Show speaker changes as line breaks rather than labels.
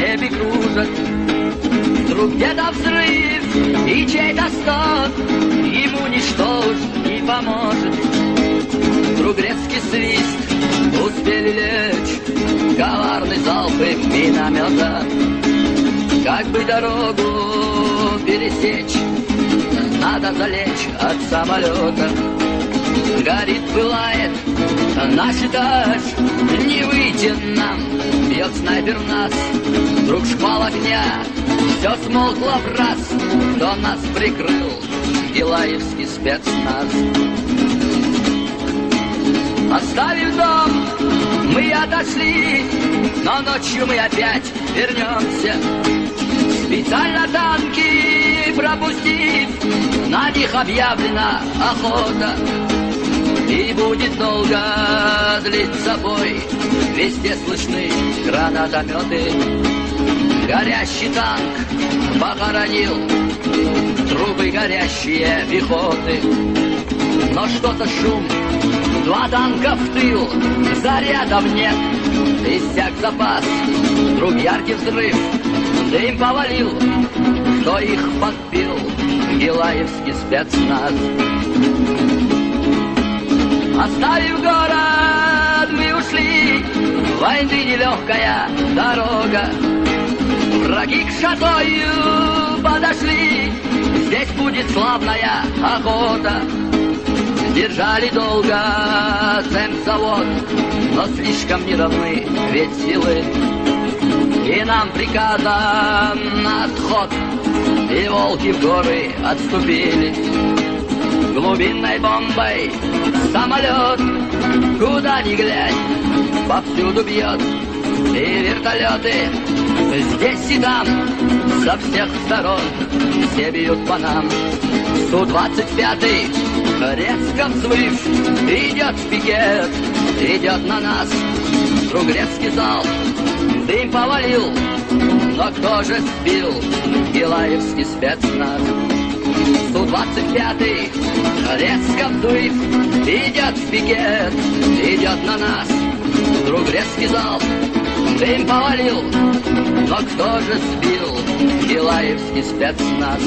небе кружат. Вдруг где-то взрыв и чей-то стон, ему ничто уж не поможет. Вдруг резкий свист, успели лечь коварный залпы миномета. Как бы дорогу пересечь, надо залечь от самолета. Горит, пылает наш этаж, не выйти нам, бьет снайпер в нас. Вдруг шквал огня, все смолкло в раз. Кто нас прикрыл? Гилаевский спецназ. Оставив дом, мы отошли, но ночью мы опять вернемся. Специально танки пропустив, на них объявлена охота. И будет долго длиться бой, везде слышны гранатометы. Горящий танк похоронил трупы горящие пехоты. Но что-то шум, два танка в тыл, зарядов нет, иссяк запас. Вдруг яркий взрыв, дым повалил, кто их подбил? Гилаевский спецназ. Оставив город, мы ушли, войны нелегкая дорога. Враги к шатою подошли, здесь будет славная охота. Держали долго цемзавод, но слишком неравны ведь силы. И нам приказан на отход, и волки в горы отступили. Глубинной бомбой самолет, куда ни глянь, повсюду бьет. И вертолеты здесь и там, со всех сторон, все бьют по нам. Су-25, резко взвыв, идет в пикет, идет на нас. Вдруг резкий залп, дым повалил, но кто же сбил? Гилаевский спецназ. Су-25, резко взвыв, идет в пикет, идет на нас. Вдруг резкий залп, дым повалил, но кто же сбил? Гилаевский спецназ.